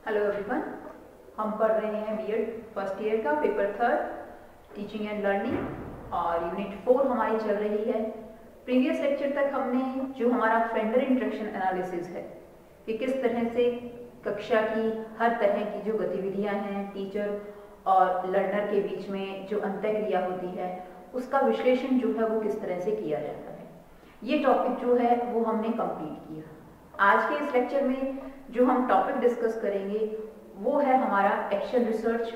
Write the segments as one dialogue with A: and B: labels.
A: Hello everyone, हम पढ़ रहे हैं बीएड फर्स्ट ईयर का paper third teaching and learning और यूनिट 4 हमारी चल रही है। प्रीवियस लेक्चर तक हमने जो हमारा फ्रेंडर इंटरेक्शन एनालिसिस है कि किस तरह से कक्षा की हर तरह की जो गतिविधियां हैं टीचर और लर्नर के बीच में जो अंतःक्रिया होती है उसका विश्लेषण जो है वो किस तरह से किया जाता है, ये टॉपिक जो है वो हमने कंप्लीट किया। आज के इस लेक्चर में जो हम टॉपिक डिस्कस करेंगे वो है हमारा एक्शन रिसर्च,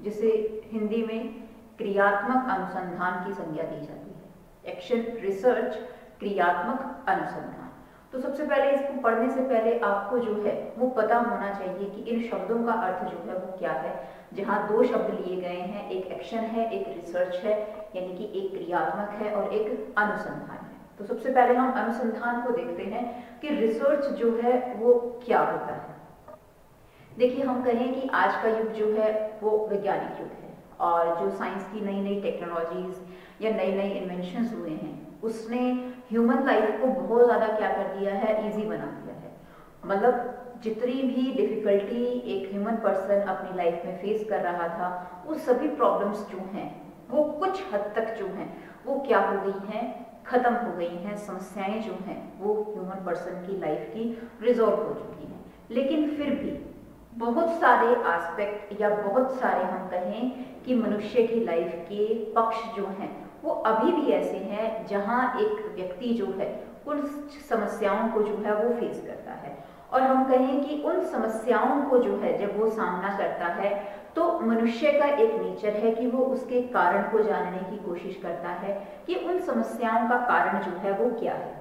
A: जिसे हिंदी में क्रियात्मक अनुसंधान की संज्ञा दी जाती है। एक्शन रिसर्च, क्रियात्मक अनुसंधान। तो सबसे पहले इसको पढ़ने से पहले आपको जो है वो पता होना चाहिए कि इन शब्दों का अर्थ जो है वो क्या है। जहाँ दो शब्द लिए गए हैं, एक एक्शन है, एक रिसर्च है, यानी कि एक क्रियात्मक है और एक अनुसंधान है। तो सबसे पहले हम अनुसंधान को देखते हैं कि रिसर्च जो है वो क्या होता है। देखिए, हम कहें कि आज का युग जो है वो वैज्ञानिक युग है और जो साइंस की नई नई टेक्नोलॉजीज या नई नई इन्वेंशंस हुए हैं उसने ह्यूमन लाइफ को बहुत ज़्यादा क्या कर दिया है, ईजी बना दिया है। मतलब जितनी भी डिफिकल्टी एक ह्यूमन पर्सन अपनी लाइफ में फेस कर रहा था, वो सभी प्रॉब्लम्स जो हैं वो कुछ हद तक जो हैं वो क्या हो गई हैं, खत्म हो गई हैं। समस्याएं जो हैं वो ह्यूमन पर्सन की लाइफ की रिजॉल्व हो चुकी हैं। लेकिन फिर भी बहुत सारे एस्पेक्ट या बहुत सारे हम कहें कि मनुष्य की लाइफ के पक्ष जो हैं वो अभी भी ऐसे हैं जहां एक व्यक्ति जो है उन समस्याओं को जो है वो फेस करता है। और हम कहें कि उन समस्याओं को जो है जब वो सामना करता है तो मनुष्य का एक नेचर है कि वो उसके कारण को जानने की कोशिश करता है कि उन समस्याओं का कारण जो है वो क्या है,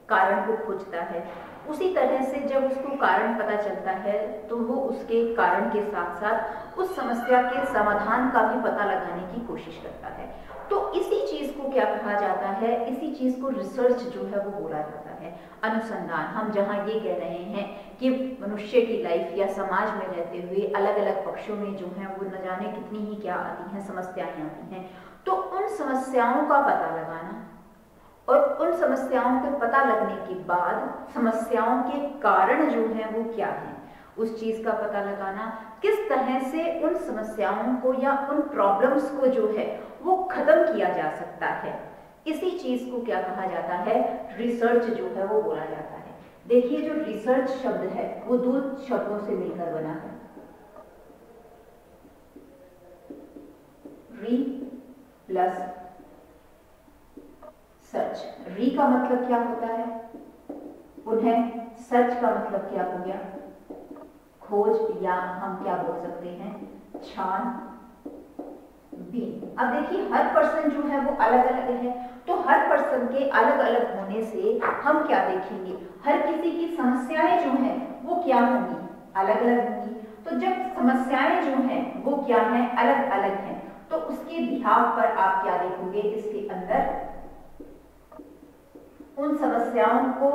A: कारण को खोजता है। उसी तरह से जब उसको कारण पता चलता है तो वो उसके कारण के साथ साथ उस समस्या के समाधान का भी पता लगाने की कोशिश करता है। तो इसी चीज को क्या कहा जाता है, इसी चीज को रिसर्च जो है वो बोला जाता है, अनुसंधान। हम जहाँ ये कह रहे हैं कि मनुष्य की लाइफ या समाज में रहते हुए अलग अलग पक्षों में जो है वो न जाने कितनी ही क्या आती हैं, समस्याएं आती हैं। तो उन समस्याओं का पता लगाना और उन समस्याओं के पता लगने के बाद समस्याओं के कारण जो हैं वो क्या हैं, उस चीज का पता लगाना, किस तरह से उन समस्याओं को या उन प्रॉब्लम्स को जो है वो खत्म किया जा सकता है, इसी चीज को क्या कहा जाता है, रिसर्च जो है वो बोला जाता है। देखिए, जो रिसर्च शब्द है वो दो शब्दों से मिलकर बना है, री प्लस सर्च। री का मतलब क्या होता है, उन्हें सर्च का मतलब क्या हो गया, खोज, या हम क्या बोल सकते हैं, छानबीन। अब देखिए, हर पर्सन जो है वो अलग अलग है, तो हर पर्सन के अलग अलग होने से हम क्या देखेंगे, हर किसी की समस्याएं जो हैं वो क्या होंगी, अलग अलग होंगी। तो जब समस्याएं जो हैं वो क्या हैं, अलग अलग हैं, तो उसके बिहाव पर आप क्या देखोगे, इसके अंदर उन समस्याओं को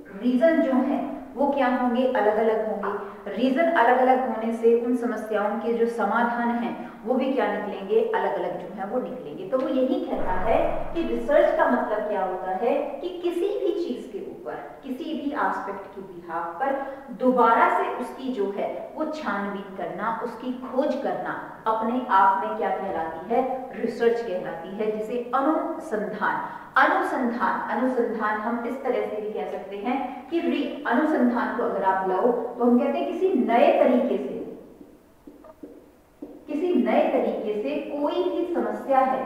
A: रीजन जो है वो क्या होंगे, अलग अलग होंगे। रीजन अलग अलग होने से उन समस्याओं के जो समाधान हैं वो भी क्या निकलेंगे, अलग अलग जो है वो निकलेंगे। तो वो यही कहता है कि रिसर्च का मतलब क्या होता है कि किसी भी चीज के ऊपर, किसी भी एस्पेक्ट के बिहाव पर दोबारा से उसकी जो है वो छानबीन करना, उसकी खोज करना, अपने आप में क्या कहलाती है, रिसर्च कहलाती है, जिसे अनुसंधान। अनुसंधान हम इस तरह से भी कह सकते हैं कि अनुसंधान को अगर आप लाओ तो हम कहते हैं किसी नए तरीके से कोई भी समस्या है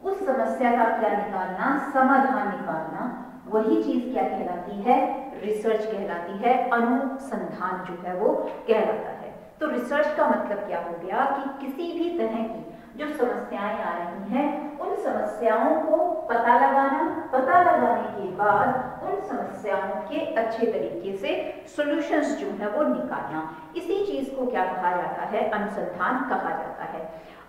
A: उस समस्या का क्या निकालना, समाधान निकालना, वही चीज क्या कहलाती है, रिसर्च कहलाती है, अनुसंधान जो है वो कहलाता है। तो रिसर्च का मतलब क्या हो गया कि किसी भी तरह की जो समस्याएं आ रही हैं उन समस्याओं को पता लगाना, पता लगाने के बाद उन समस्याओं के अच्छे तरीके से सॉल्यूशंस जो है वो निकालना, इसी चीज को क्या कहा जाता है, अनुसंधान कहा जाता है।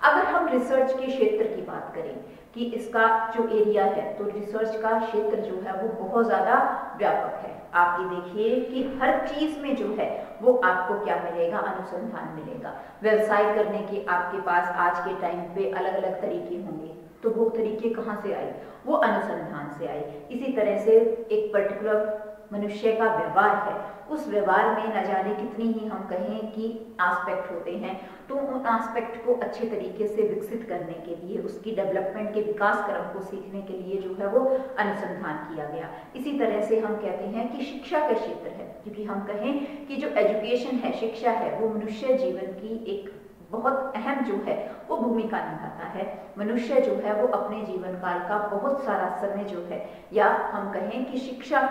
A: अगर हम रिसर्च के क्षेत्र की बात करें कि इसका जो एरिया है, तो रिसर्च का क्षेत्र जो है वो बहुत ज्यादा व्यापक है। आप ये देखिए कि हर चीज में जो है वो आपको क्या मिलेगा, अनुसंधान मिलेगा। व्यवसाय करने के आपके पास आज के टाइम पे अलग अलग तरीके होंगे, तो वो तरीके कहाँ से आए, वो अनुसंधान से आए। इसी तरह से एक पर्टिकुलर मनुष्य का व्यवहार है, उस व्यवहार में न जाने कितनी ही हम कहें कि एस्पेक्ट होते हैं, तो उन एस्पेक्ट को अच्छे तरीके से विकसित करने के लिए, उसकी डेवलपमेंट के विकास क्रम को सीखने के लिए जो है वो अनुसंधान किया गया। इसी तरह से हम कहते हैं कि शिक्षा का क्षेत्र है, क्योंकि हम कहें कि जो एजुकेशन है, शिक्षा है, वो मनुष्य जीवन की एक बहुत अहम जो है वो भूमिका निभाता है। मनुष्य जो है वो अपने जीवन काल का बहुत सारा समय जो है, या हम कहें कि शिक्षा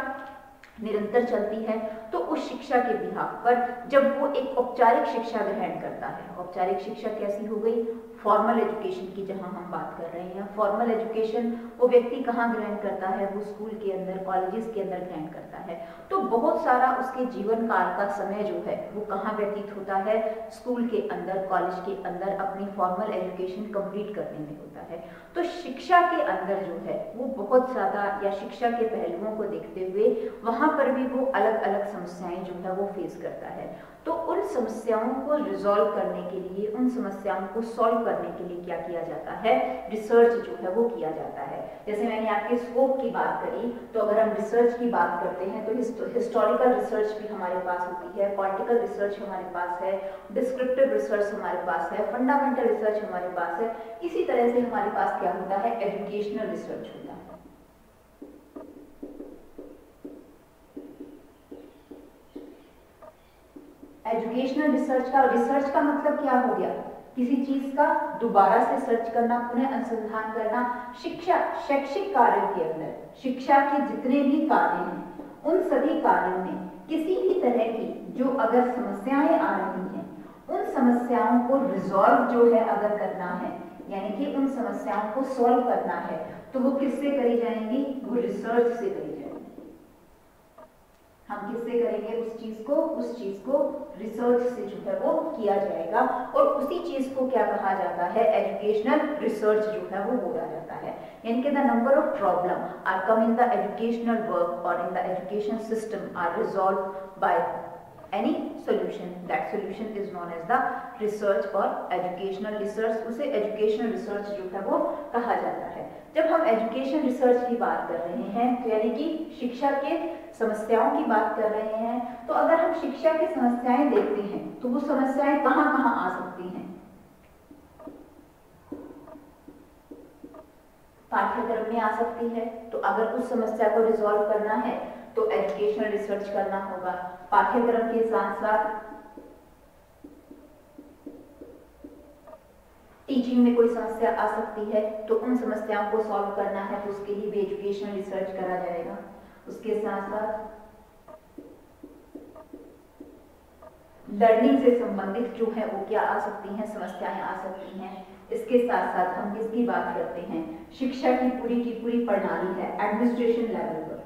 A: निरंतर चलती है, तो उस शिक्षा के बिहाफ पर जब वो एक औपचारिक शिक्षा ग्रहण करता है, औपचारिक शिक्षा कैसी हो गई, फॉर्मल एजुकेशन की जहां हम बात कर रहे हैं, फॉर्मल एजुकेशन वो व्यक्ति कहाँ ग्रहण करता है, वो स्कूल के अंदर, कॉलेजेस के अंदर ग्रहण करता है। तो बहुत सारा उसके जीवन काल का समय जो है वो कहाँ व्यतीत होता है, स्कूल के अंदर, कॉलेज के अंदर अपनी फॉर्मल एजुकेशन कंप्लीट करने में होता है। तो शिक्षा के अंदर जो है वो बहुत ज़्यादा, या शिक्षा के पहलुओं को देखते हुए वहाँ पर भी वो अलग अलग समस्याएं जो है वो फेस करता है। तो उन समस्याओं को रिजॉल्व करने के लिए, उन समस्याओं को सॉल्व करने के लिए क्या किया जाता है, रिसर्च जो है वो किया जाता है। जैसे मैंने आपके स्कोप की बात करी, तो अगर हम रिसर्च की बात करते हैं तो हिस्टोरिकल रिसर्च भी हमारे पास होती है, पॉलिटिकल रिसर्च हमारे पास है, डिस्क्रिप्टिव रिसर्च हमारे पास है, फंडामेंटल रिसर्च हमारे पास है। इसी तरह से हमारे पास क्या होता है, एजुकेशनल रिसर्च होता है। एजुकेशनल रिसर्च का मतलब क्या हो गया, किसी चीज का दोबारा से सर्च करना, पुनः अनुसंधान करना। शिक्षा, शैक्षिक कार्यों के अंदर शिक्षा के जितने भी कार्य हैं, उन सभी कार्यों में किसी भी तरह की जो अगर समस्याएं आ रही हैं, उन समस्याओं को रिजॉल्व जो है अगर करना है, यानी कि उन समस्याओं को सॉल्व करना है, तो वो किससे करी जाएंगी, वो रिसर्च से करी जाएंगी। हम किससे करेंगे उस चीज को रिसर्च से जो है वो किया जाएगा, और उसी चीज को क्या कहा जाता है, एजुकेशनल रिसर्च जो है वो बोला जाता है। यानी कि the number of problem are come in the educational work और in the education system are resolve by any solution, that solution is known as the research or educational research। उसे educational research जो है वो कहा जाता है। जब हम education research की बात कर रहे हैं, तो यानी कि शिक्षा के समस्याओं की बात कर रहे हैं, तो अगर हम शिक्षा की समस्याएं देखते हैं तो वो समस्याएं कहाँ कहाँ आ सकती हैं, पाठ्यक्रम में आ सकती है। तो अगर उस समस्या को रिजॉल्व करना है तो एजुकेशनल रिसर्च करना होगा। पाठ्यक्रम के साथ साथ टीचिंग में कोई समस्या आ सकती है, तो उन समस्याओं को सॉल्व करना है, तो उसके लिए भी एजुकेशनल रिसर्च करा जाएगा। उसके साथ साथ लर्निंग से संबंधित जो है वो क्या आ सकती हैं, समस्याएं आ सकती हैं। इसके साथ साथ हम किसकी बात करते हैं, शिक्षा की पूरी प्रणाली है, एडमिनिस्ट्रेशन लेवल पर।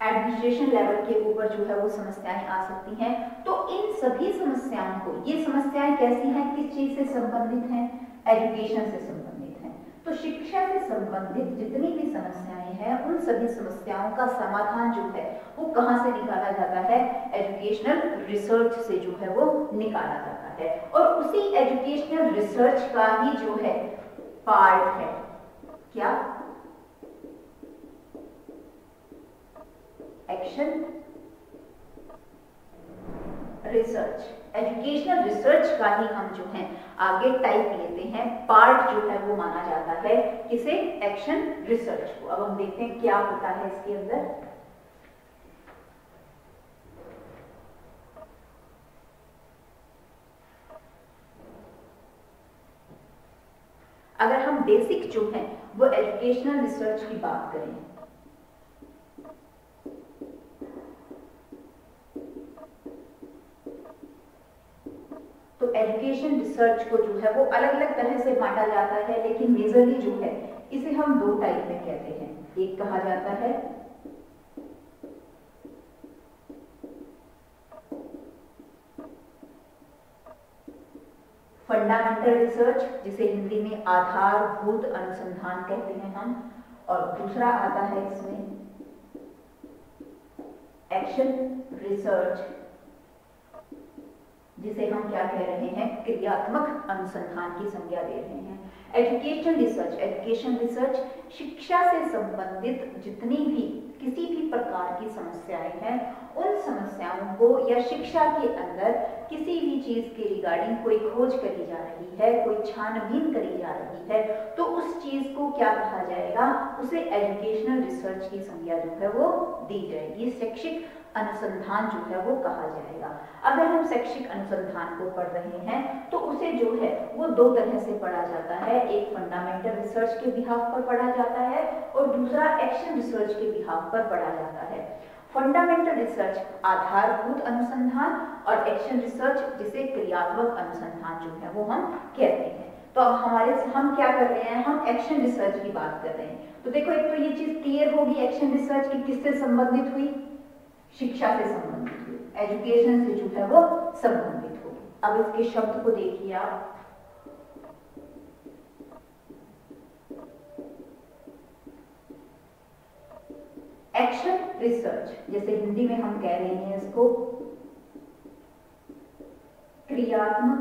A: एडमिनिस्ट्रेशन लेवल के ऊपर जो है वो समस्याएं आ सकती हैं। तो इन सभी समस्याओं को, ये समस्याएं कैसी हैं, किस चीज से संबंधित हैं, एजुकेशन से संबंधित हैं। तो शिक्षा से संबंधित जितनी भी समस्याएं हैं, उन सभी समस्याओं का समाधान जो है वो कहां से निकाला जाता है, एजुकेशनल रिसर्च से जो है वो निकाला जाता है। और उसी एजुकेशनल रिसर्च का ही जो है पार्ट है क्या, एक्शन रिसर्च। एजुकेशनल रिसर्च का ही हम जो है आगे टाइप लेते हैं, पार्ट जो है वो माना जाता है किसे, एक्शन रिसर्च को। अब हम देखते हैं क्या होता है इसके अंदर। अगर हम बेसिक जो है वो एजुकेशनल रिसर्च की बात करें, तो एजुकेशन रिसर्च को जो है वो अलग अलग तरह से बांटा जाता है, लेकिन मेजरली जो है इसे हम दो टाइप में कहते हैं। एक कहा जाता है फंडामेंटल रिसर्च, जिसे हिंदी में आधारभूत अनुसंधान कहते हैं हम, और दूसरा आता है इसमें एक्शन रिसर्च, जिसे हम क्या कह रहे हैं, क्रियात्मक अनुसंधान की संज्ञा दे रहे हैं। एजुकेशन रिसर्च शिक्षा से संबंधित जितनी भी किसी भी प्रकार की समस्याएं हैं, उन समस्याओं को या शिक्षा के अंदर किसी भी चीज के रिगार्डिंग कोई खोज करी जा रही है, कोई छानबीन करी जा रही है, तो उस चीज को क्या कहा जाएगा, उसे एजुकेशनल रिसर्च की संज्ञा जो है वो दी जाएगी, शैक्षिक अनुसंधान जो है वो कहा जाएगा। अगर हम शैक्षिक अनुसंधान को पढ़ रहे हैं तो उसे जो है वो दो तरह से पढ़ा जाता है, एक फंडामेंटल रिसर्च के बिहाफ पर पढ़ा जाता है और दूसरा एक्शन रिसर्च के बिहाफ पर पढ़ा जाता है। फंडामेंटल रिसर्च आधारभूत अनुसंधान और एक्शन रिसर्च जिसे क्रियात्मक अनुसंधान जो है वो हम कहते हैं। तो अब हम क्या कर रहे हैं, हम एक्शन रिसर्च की बात कर रहे हैं। तो देखो, एक तो ये चीज क्लियर होगी एक्शन रिसर्च की किससे संबंधित हुई, शिक्षा से संबंधित हुई, एजुकेशन से जो है वो संबंधित होगी। अब इसके शब्द को देखिए आप, एक्शन रिसर्च, जैसे हिंदी में हम कह रहे हैं इसको क्रियात्मक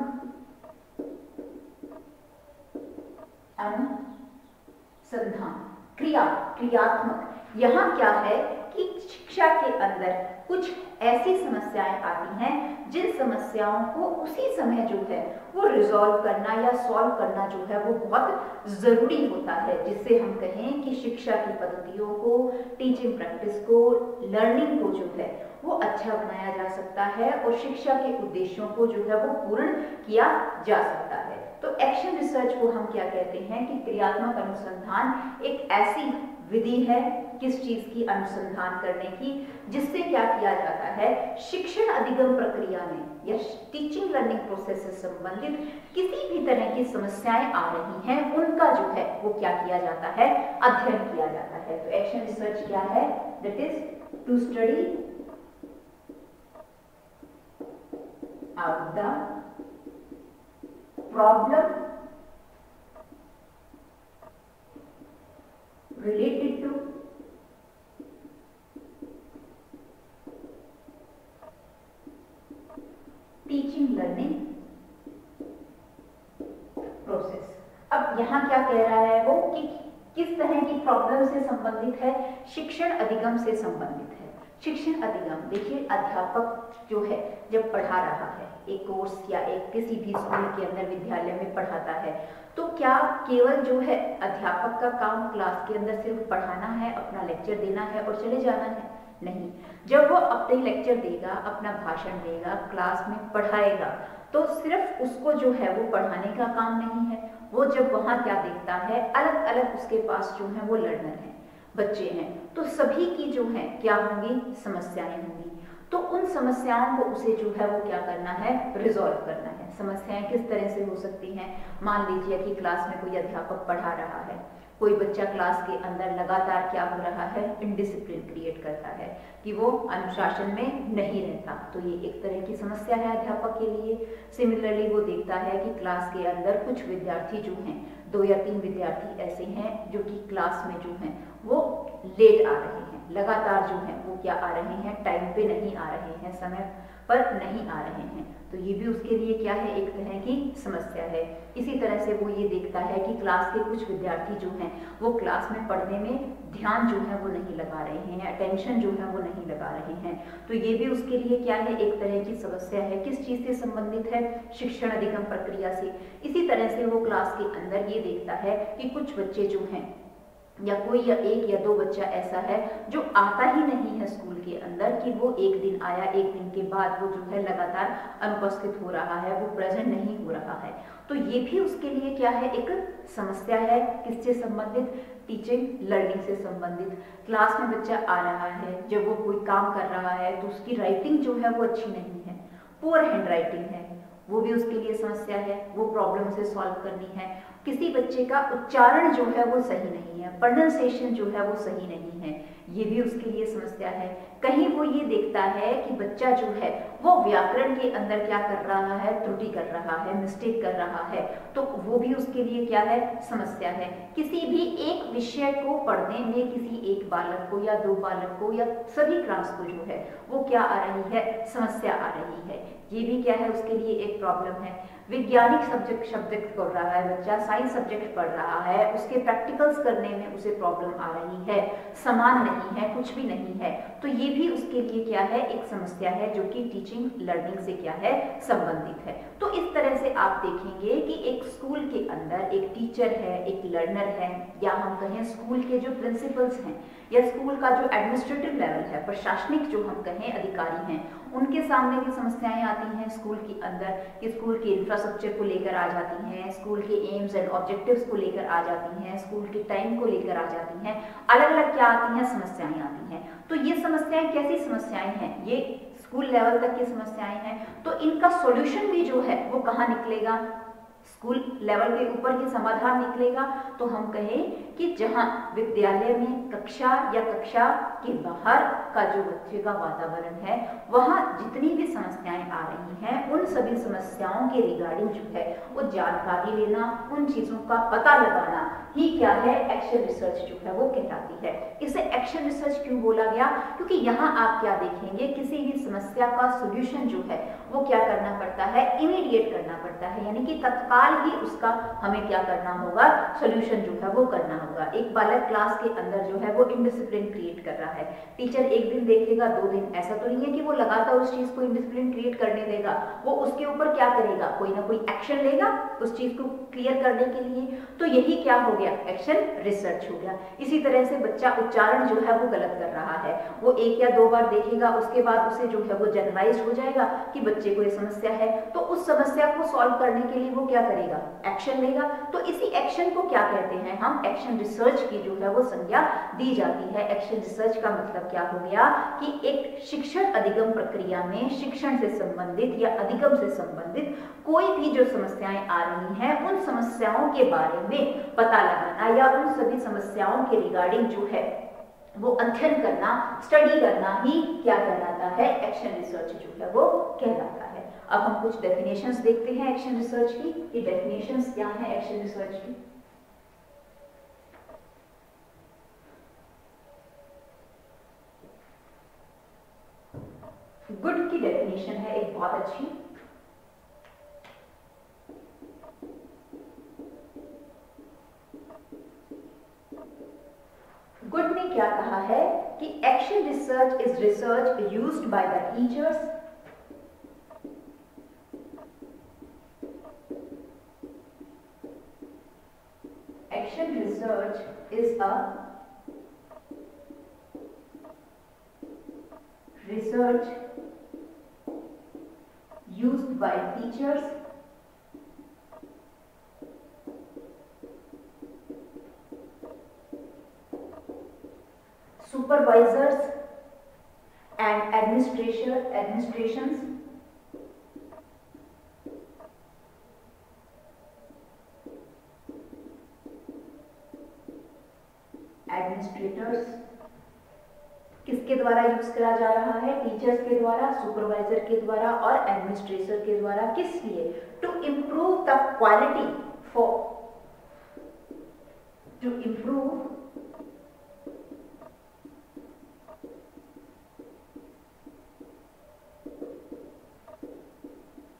A: अनुसंधान। क्रियात्मक, यहां क्या है कि शिक्षा के अंदर कुछ ऐसी समस्याएं आती हैं जिन समस्याओं को उसी समय जो है वो रिजॉल्व करना या सॉल्व करना जो है वो बहुत जरूरी होता है, जिससे हम कहें कि शिक्षा की पद्धतियों को, टीचिंग प्रैक्टिस को, लर्निंग को जो है वो अच्छा बनाया जा सकता है और शिक्षा के उद्देश्यों को जो है वो पूर्ण किया जा सकता है। तो एक्शन रिसर्च को हम क्या कहते हैं कि क्रियात्मक अनुसंधान एक ऐसी विधि है किस चीज की, अनुसंधान करने की, जिससे क्या किया जाता है, शिक्षण अधिगम प्रक्रिया में या टीचिंग लर्निंग प्रोसेस से संबंधित किसी भी तरह की समस्याएं आ रही हैं, उनका जो है वो क्या किया जाता है, अध्ययन किया जाता है। तो एक्शन रिसर्च क्या है, that is to study out the problem related to teaching learning process। अब यहां क्या कह रहा है वो कि किस तरह की प्रॉब्लम से संबंधित है, शिक्षण अधिगम से संबंधित है। शिक्षण अधिगम, देखिए अध्यापक जो है जब पढ़ा रहा है एक कोर्स या एक किसी भी स्कूल के अंदर विद्यालय में पढ़ाता है, तो क्या केवल जो है अध्यापक का काम क्लास के अंदर सिर्फ पढ़ाना है, अपना लेक्चर देना है और चले जाना है? नहीं। जब वो अपने लेक्चर देगा, अपना भाषण देगा, क्लास में पढ़ाएगा, तो सिर्फ उसको जो है वो पढ़ाने का काम नहीं है। वो जब वहां क्या देखता है, अलग अलग उसके पास जो है वो लर्नर हैं, बच्चे हैं, तो सभी की जो है क्या होंगी, समस्याएं होंगी। तो उन समस्याओं को उसे जो है वो क्या करना है, रिजॉल्व करना है। समस्याएं किस तरह से हो सकती हैं, मान लीजिए कि क्लास में कोई अध्यापक पढ़ा रहा है, कोई बच्चा क्लास के अंदर लगातार क्या हो रहा है, इनडिसिप्लिन क्रिएट करता है कि वो अनुशासन में नहीं रहता, तो ये एक तरह की समस्या है अध्यापक के लिए। सिमिलरली वो देखता है कि क्लास के अंदर कुछ विद्यार्थी जो हैं, 2 या 3 विद्यार्थी ऐसे हैं जो कि क्लास में जो हैं वो लेट आ रहे हैं, लगातार जो है वो क्या आ रहे हैं, टाइम पे नहीं आ रहे हैं, समय पर नहीं आ रहे हैं, तो ये भी उसके लिए क्या है, एक तरह की समस्या है। इसी तरह से वो ये देखता है कि क्लास के कुछ विद्यार्थी जो हैं वो क्लास में पढ़ने में ध्यान जो है वो नहीं लगा रहे हैं, अटेंशन जो है वो नहीं लगा रहे हैं, तो ये भी उसके लिए क्या है, एक तरह की समस्या है। किस चीज से संबंधित है, शिक्षण अधिगम प्रक्रिया से। इसी तरह से वो क्लास के अंदर ये देखता है कि कुछ बच्चे जो हैं या कोई या 1 या 2 बच्चा ऐसा है जो आता ही नहीं है स्कूल के अंदर, कि वो एक दिन आया, एक दिन के बाद वो जो है लगातार अनुपस्थित हो रहा है, वो प्रेजेंट नहीं हो रहा है, तो ये भी उसके लिए क्या है, एक समस्या है। किससे संबंधित, टीचिंग लर्निंग से संबंधित। क्लास में बच्चा आ रहा है, जब वो कोई काम कर रहा है तो उसकी राइटिंग जो है वो अच्छी नहीं है, पुअर हैंड राइटिंग है, वो भी उसके लिए समस्या है, वो प्रॉब्लम से सॉल्व करनी है। किसी बच्चे का उच्चारण जो है वो सही नहीं है, प्रोनाउंसिएशन जो है वो सही नहीं है, ये भी उसके लिए समस्या है। कहीं वो ये देखता है कि बच्चा जो है वो व्याकरण के अंदर क्या कर रहा है, त्रुटि कर रहा है, मिस्टेक कर रहा है, तो वो भी उसके लिए क्या है, समस्या है। किसी भी एक विषय को पढ़ने में किसी एक बालक को या दो बालक को या सभी क्लास को जो है वो क्या आ रही है, समस्या आ रही है। ये भी क्या है, उसके लिए एक प्रॉब्लम है। वैज्ञानिक सब्जेक्ट पढ़ रहा है बच्चा, साइंस सब्जेक्ट पढ़ रहा है, उसके प्रैक्टिकल्स करने में उसे प्रॉब्लम आ रही है, समान नहीं है, कुछ भी नहीं है, तो ये भी उसके लिए क्या है, एक समस्या है जो कि टीचिंग लर्निंग से क्या है, संबंधित है। तो इस तरह से आप देखेंगे कि एक स्कूल के अंदर एक टीचर है, एक लर्नर है, या हम कहें स्कूल के जो प्रिंसिपल्स हैं या स्कूल का जो एडमिनिस्ट्रेटिव लेवल है, प्रशासनिक जो हम कहें अधिकारी हैं, उनके सामने भी समस्याएं आती हैं स्कूल के अंदर, कि स्कूल के इंफ्रास्ट्रक्चर को लेकर आ जाती हैं, स्कूल के एम्स एंड ऑब्जेक्टिव्स को लेकर आ जाती हैं, स्कूल के टाइम को लेकर आ जाती हैं, अलग अलग क्या आती हैं, समस्याएं आती हैं। तो ये समस्याएं कैसी समस्याएं हैं, ये स्कूल लेवल तक की समस्याएं हैं, तो इनका सॉल्यूशन भी जो है वो कहाँ निकलेगा, स्कूल लेवल के ऊपर ही समाधान निकलेगा। तो हम कहें कि जहां विद्यालय में कक्षा या कक्षा के बाहर का जो बच्चे का वातावरण है, वहां जितनी भी समस्याएं आ रही हैं, उन सभी समस्याओं के रिगार्डिंग जो है वो जानकारी लेना, उन चीजों का पता लगाना ही क्या है, एक्शन रिसर्च जो है वो कहलाती है। इसे एक्शन रिसर्च क्यों बोला गया, क्योंकि यहाँ आप क्या देखेंगे, किसी भी समस्या का सोल्यूशन जो है वो क्या करना पड़ता है, इमीडिएट करना पड़ता है, यानी कि तत्काल ही उसका हमें क्या करना होगा, सोल्यूशन जो है वो करना होगा। एक बालक क्लास के अंदर जो है वो इनडिसिप्लिन क्रिएट कर रहा है, टीचर एक दिन देखेगा, 2 दिन, ऐसा तो नहीं है कि वो लगातार उस चीज को इनडिसिप्लिन क्रिएट करने देगा, वो उसके ऊपर क्या करेगा, कोई ना कोई एक्शन लेगा उस चीज को क्लियर करने के लिए। तो यही क्या हो गया, एक्शन रिसर्च हो गया। इसी तरह से बच्चा उच्चारण जो है वो गलत कर रहा है, वो 1 या 2 बार देखेगा, उसके बाद उसे जो है वो जनरलाइज हो जाएगा कि बच्चे को ये समस्या है, तो उस समस्या को सॉल्व करने के लिए वो क्या करेगा, एक्शन लेगा। तो इसी एक्शन को क्या कहते हैं हम, एक्शन रिसर्च की जो है वो संज्ञा दी जाती है। एक्शन रिसर्च का मतलब क्या हो गया कि एक शिक्षण अधिगम प्रक्रिया में शिक्षण से संबंधित या अधिगम से संबंधित कोई भी जो समस्याएं आ रही हैं, उन समस्याओं के बारे में पता लगाना या उन सभी समस्याओं के रिगार्डिंग जो है वो अध्ययन करना, स्टडी करना ही क्या कहलाता है, एक्शन रिसर्च जो है वो कहलाता है। अब हम कुछ डेफिनेशंस देखते हैं एक्शन रिसर्च की, ये डेफिनेशंस क्या है एक्शन रिसर्च की। गुड की डेफिनेशन है एक बहुत अच्छी, गुड ने क्या कहा है कि action research is research used by the teachers action research is a research used by teachers supervisors and administrations administrators किसके द्वारा यूज करा जा रहा है, टीचर्स के द्वारा, सुपरवाइजर के द्वारा और एडमिनिस्ट्रेटर के द्वारा। किस लिए, to improve the quality to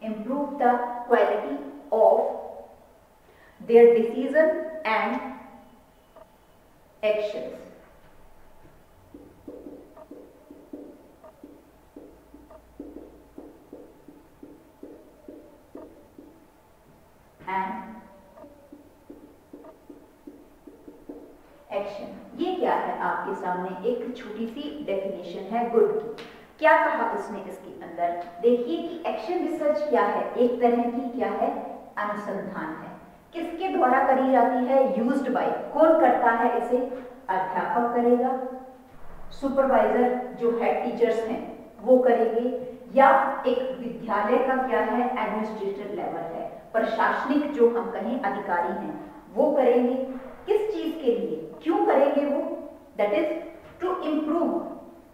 A: improve the quality of their decision and actions. Action, ये क्या है आपके सामने एक छोटी सी डेफिनेशन है गुड की। क्या कहा इसने इसके अंदर, देखिए कि एक्शन रिसर्च क्या है, एक तरह की क्या है, अनुसंधान है। किसके द्वारा करी जाती है, यूज्ड बाय, कौन करता है इसे, अध्यापक करेगा, सुपरवाइजर जो हेड टीचर्स हैं वो करेंगे, या एक विद्यालय का क्या है, एडमिनिस्ट्रेटिव लेवल है, प्रशासनिक जो हम कहें अधिकारी हैं वो करेंगे। किस चीज के लिए, क्यों करेंगे वो, दैट इज टू इम्प्रूव,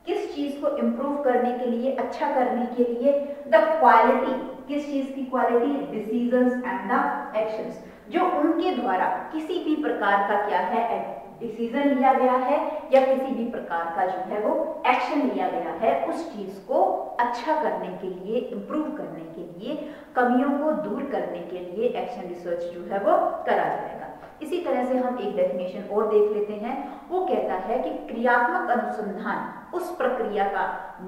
A: किस चीज को इम्प्रूव करने के लिए, अच्छा करने के लिए, द क्वालिटी, किस चीज की quality, decisions and the actions, जो उनके द्वारा किसी भी प्रकार का क्या है डिसीजन लिया गया है या किसी भी प्रकार का जो है वो एक्शन लिया गया है, उस चीज को अच्छा करने के लिए, इंप्रूव करने के लिए, कमियों को दूर करने के लिए एक्शन रिसर्च जो है वो करा जाएगा। इसी तरह से हम एक डेफिनेशन और देख लेते हैं। वो कहता है कि क्रियात्मक अनुसंधान उस प्रक्रिया का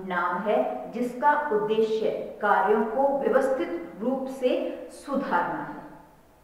A: नाम है जिसका उद्देश्य कार्यों को व्यवस्थित रूप से सुधारना है।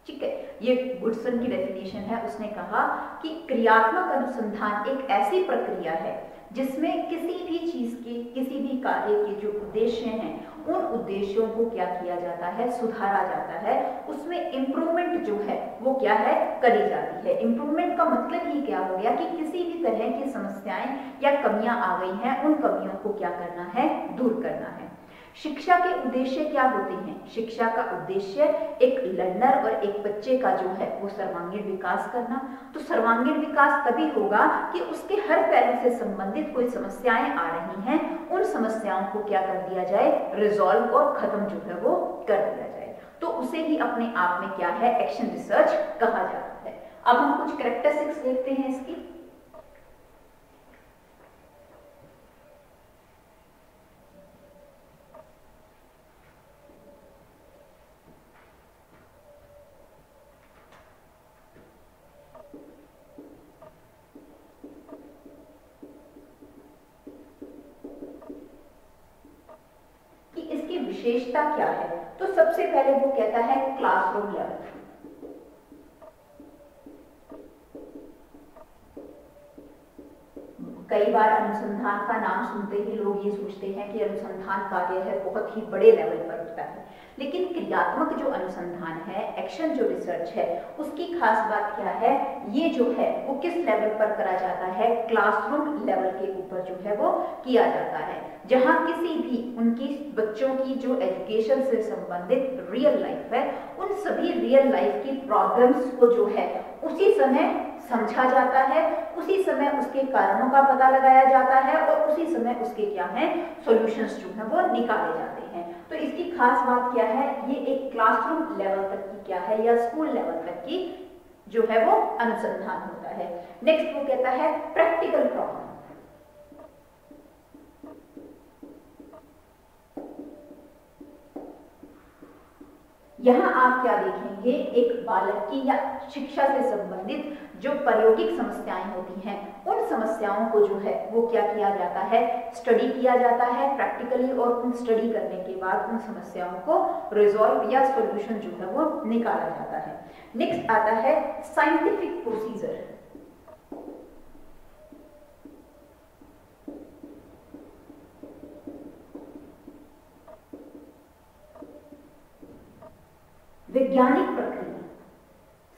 A: ठीक है, ये गुडसन की डेफिनेशन है। उसने कहा कि क्रियात्मक अनुसंधान एक ऐसी प्रक्रिया है जिसमें किसी भी चीज के, किसी भी कार्य के जो उद्देश्य हैं, उन उद्देश्यों को क्या किया जाता है, सुधारा जाता है, उसमें इम्प्रूवमेंट जो है वो क्या है, करी जाती है। इम्प्रूवमेंट का मतलब ही क्या हो गया कि किसी भी तरह की समस्याएं या कमियां आ गई हैं, उन कमियों को क्या करना है, दूर करना है। शिक्षा के उद्देश्य क्या होते हैं? शिक्षा का उद्देश्य एक लर्नर और एक बच्चे का जो है वो सर्वांगीण विकास करना। तो सर्वांगीण विकास तभी होगा कि उसके हर पहलू से संबंधित कोई समस्याएं आ रही हैं, उन समस्याओं को क्या कर दिया जाए, रिजॉल्व और खत्म जो है वो कर दिया जाए। तो उसे ही अपने आप में क्या है, एक्शन रिसर्च कहा जाता है। अब हम कुछ कैरेक्टरिस्टिक्स देखते हैं इसकी। विशेषता क्या है? तो सबसे पहले वो कहता है क्लासरूम लेवल। कई बार अनुसंधान का नाम सुनते ही लोग ये सोचते हैं कि अनुसंधान कार्य है बहुत ही बड़े लेवल पर होता है, लेकिन क्रियात्मक जो अनुसंधान है, एक्शन जो रिसर्च है, उसकी खास बात क्या है, ये जो है वो किस लेवल पर करा जाता है, क्लासरूम लेवल के ऊपर जो है वो किया जाता है, जहां किसी भी उनकी बच्चों की जो एजुकेशन से संबंधित रियल लाइफ है, उन सभी रियल लाइफ की प्रॉब्लम्स को जो है उसी समय समझा जाता है, उसी समय उसके कारणों का पता लगाया जाता है और उसी समय उसके क्या है, सॉल्यूशंस जो है वो निकाले जाते हैं। तो इसकी खास बात क्या है, ये एक क्लासरूम लेवल तक की क्या है या स्कूल लेवल तक की जो है वो अनुसंधान होता है। नेक्स्ट वो कहता है प्रैक्टिकल प्रॉब्लम। यहां आप क्या देखेंगे, एक बालक की या शिक्षा से संबंधित जो प्रायोगिक समस्याएं होती हैं, उन समस्याओं को जो है वो क्या किया जाता है, स्टडी किया जाता है प्रैक्टिकली, और उन स्टडी करने के बाद उन समस्याओं को रिजॉल्व या सॉल्यूशन जो है वो निकाला जाता है। नेक्स्ट आता है साइंटिफिक प्रोसीजर। वैज्ञानिक प्रक्रिया,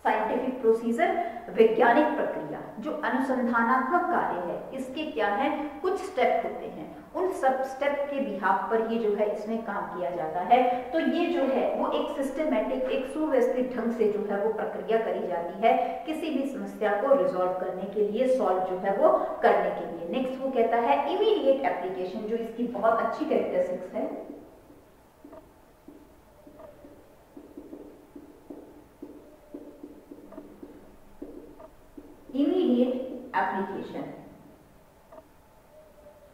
A: साइंटिफिक प्रोसीजर, वैज्ञानिक प्रक्रिया जो अनुसंधानात्मक कार्य है, इसके क्या है, कुछ स्टेप होते हैं, उन सब स्टेप के बिहाफ पर ही जो है इसमें काम किया जाता है। तो ये जो है वो एक सिस्टमेटिक, एक सुव्यवस्थित ढंग से जो है वो प्रक्रिया करी जाती है किसी भी समस्या को रिजॉल्व करने के लिए, सॉल्व जो है वो करने के लिए। नेक्स्ट वो कहता है इमीडिएट एप्लीकेशन, जो इसकी बहुत अच्छी कैरेक्टरिस्टिक्स है। इमीडिएट एप्लीकेशन,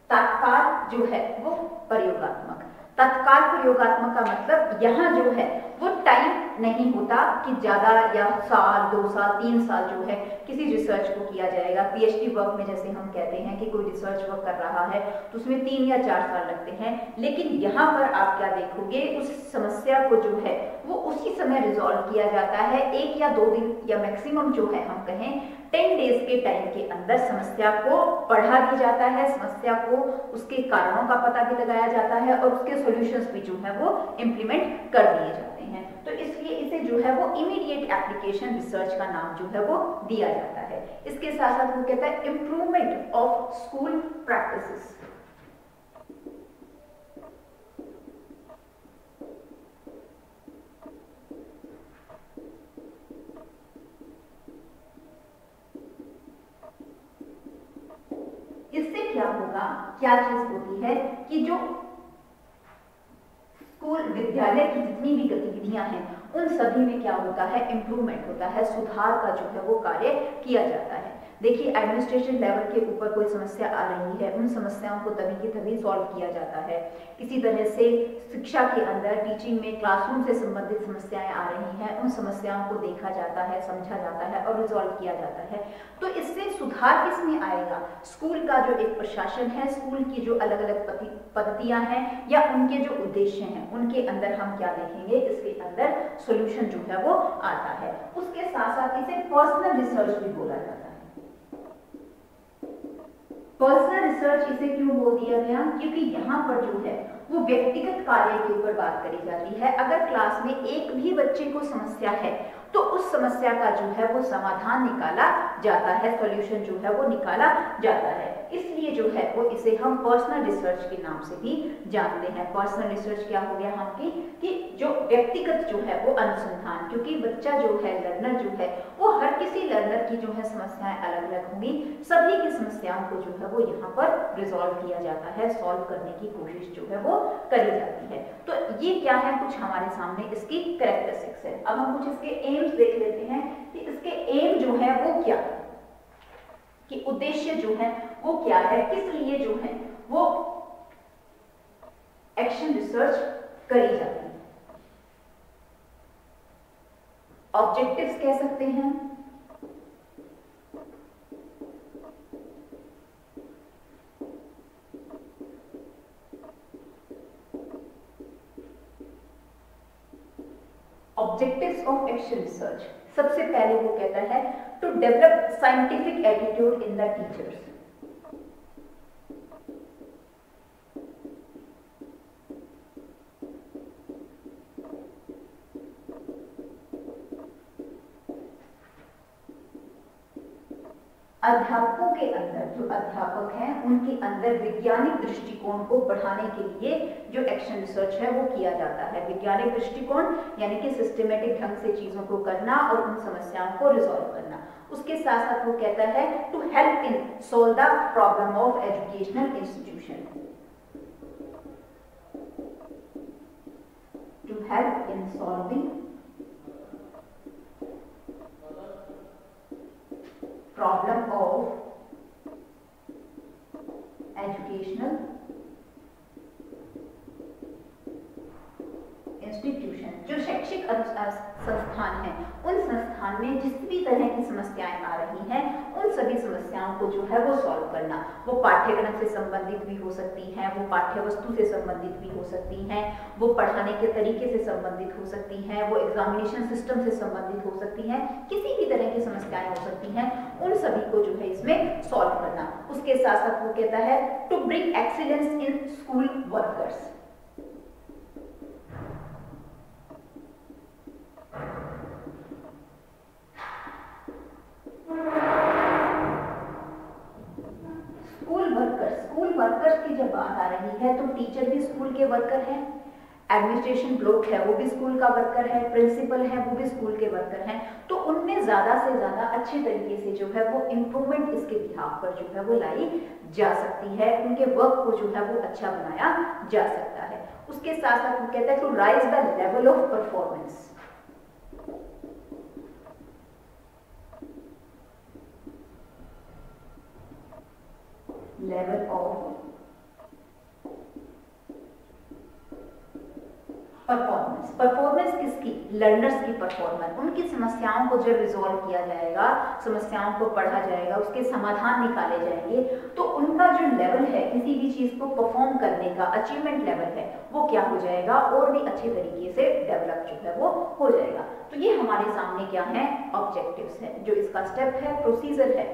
A: तत्काल जो है वो प्रयोगात्मक। तत्काल प्रयोगात्मक का मतलब यहाँ जो है वो टाइम नहीं होता कि ज्यादा या साल, 2 साल, 3 साल जो है किसी रिसर्च को किया जाएगा। पीएचडी वर्क में जैसे हम कहते हैं कि कोई रिसर्च वर्क कर रहा है तो उसमें 3 या 4 साल लगते हैं, लेकिन यहाँ पर आप क्या देखोगे, उस समस्या को जो है वो उसी समय रिजॉल्व किया जाता है। 1 या 2 दिन या मैक्सिमम जो है हम कहें 10 डेज के टाइम के अंदर समस्या को पढ़ा भी जाता है, समस्या को, उसके कारणों का पता भी लगाया जाता है और उसके सॉल्यूशंस भी जो है वो इम्प्लीमेंट कर दिए जाते हैं। तो इसलिए इसे जो है वो इमीडिएट एप्लीकेशन रिसर्च का नाम जो है वो दिया जाता है। इसके साथ साथ वो कहता है इम्प्रूवमेंट ऑफ स्कूल प्रैक्टिसेस। इससे क्या चीज होती है कि जो स्कूल विद्यालय की जितनी भी गतिविधियां हैं उन सभी में क्या होता है, इम्प्रूवमेंट होता है, सुधार का जो है वो कार्य किया जाता है। देखिए एडमिनिस्ट्रेशन लेवल के ऊपर कोई समस्या आ रही है, उन समस्याओं को तभी की तभी सॉल्व किया जाता है। इसी तरह से शिक्षा के अंदर टीचिंग में क्लासरूम से संबंधित समस्याएं आ रही हैं, उन समस्याओं को देखा जाता है, समझा जाता है और रिजॉल्व किया जाता है। तो इससे सुधार किस में आएगा, स्कूल का जो एक प्रशासन है, स्कूल की जो अलग अलग पद्धतियां हैं या उनके जो उद्देश्य हैं, उनके अंदर हम क्या देखेंगे, इसके अंदर सॉल्यूशन जो है वो आता है। उसके साथ साथ इसे पर्सनल रिसर्च भी बोला जाता है। पर्सनल रिसर्च इसे क्यों बोल दिया गया, क्योंकि यहाँ पर जो है वो व्यक्तिगत कार्य के ऊपर बात करी जाती है। अगर क्लास में एक भी बच्चे को समस्या है तो उस समस्या का जो है वो समाधान निकाला जाता है, सॉल्यूशन जो है वो निकाला जाता है। इसलिए जो है वो इसे हम पर्सनल रिसर्च के नाम से भी जानते हैं। पर्सनल रिसर्च क्या हो गया हम कि जो व्यक्तिगत जो है वो अनुसंधान, क्योंकि बच्चा जो है, लर्नर जो है वो हर किसी लर्नर की जो है समस्याएं अलग अलग होंगी, सभी की समस्याओं को जो है वो यहाँ पर रिजॉल्व किया जाता है, सॉल्व करने की कोशिश जो है वो करी जाती है। तो ये क्या है, कुछ हमारे सामने इसकी कैरेक्टरिस्टिक्स है। अब हम कुछ इसके एम्स देख लेते हैं कि इसके एम जो है वो क्या है, कि उद्देश्य जो है वो क्या है, किस लिए जो है वो एक्शन रिसर्च करी जाती है। ऑब्जेक्टिव्स कह सकते हैं, ऑब्जेक्टिव्स ऑफ एक्शन रिसर्च। सबसे पहले वो कहता है to develop scientific attitude in the teachers. अध्यापकों के अंदर, जो अध्यापक हैं उनके अंदर वैज्ञानिक दृष्टिकोण को बढ़ाने के लिए जो एक्शन रिसर्च है वो किया जाता है। वैज्ञानिक दृष्टिकोण यानी कि सिस्टमेटिक ढंग से चीजों को करना और उन समस्याओं को रिजॉल्व करना। उसके साथ साथ वो कहता है to help in solve the problem of educational institution, to help in solving problem of educational institution. जो शैक्षिक संस्थान है उन संस्थान में जिस भी तरह की समस्याएं आ रही हैं उन सभी समस्याओं को जो है वो सॉल्व करना। वो पाठ्यक्रम से संबंधित भी हो सकती हैं, वो पाठ्य वस्तु से संबंधित भी हो सकती हैं, वो पढ़ाने के तरीके से संबंधित हो सकती हैं, वो एग्जामिनेशन सिस्टम से संबंधित हो सकती हैं, किसी भी तरह की समस्याएं हो सकती हैं, उन सभी को जो है इसमें सॉल्व करना। उसके साथ साथ वो कहता है to bring excellence in school workers. School workers की जब बात आ रही है तो टीचर भी स्कूल के वर्कर हैं, एडमिनिस्ट्रेशन ब्लॉक है वो भी स्कूल का वर्कर है, प्रिंसिपल है वो भी स्कूल के वर्कर हैं। तो उनमें ज्यादा से ज्यादा अच्छे तरीके से जो है वो इम्प्रूवमेंट इसके बिहाफ पर जो है वो लाई जा सकती है, उनके वर्क को जो है वो अच्छा बनाया जा सकता है। उसके साथ साथ वो कहता है to raise the level of performance, level of performance. Performance किसकी, लर्नर्स की परफॉर्मेंस। उनकी समस्याओं को जब रिजॉल्व किया जाएगा, समस्याओं को पढ़ा जाएगा, उसके समाधान निकाले जाएंगे, तो उनका जो लेवल है किसी भी चीज को परफॉर्म करने का, अचीवमेंट लेवल है, वो क्या हो जाएगा, और भी अच्छे तरीके से डेवलप जो है वो हो जाएगा। तो ये हमारे सामने क्या है, ऑब्जेक्टिव्स है। जो इसका स्टेप है, प्रोसीजर है,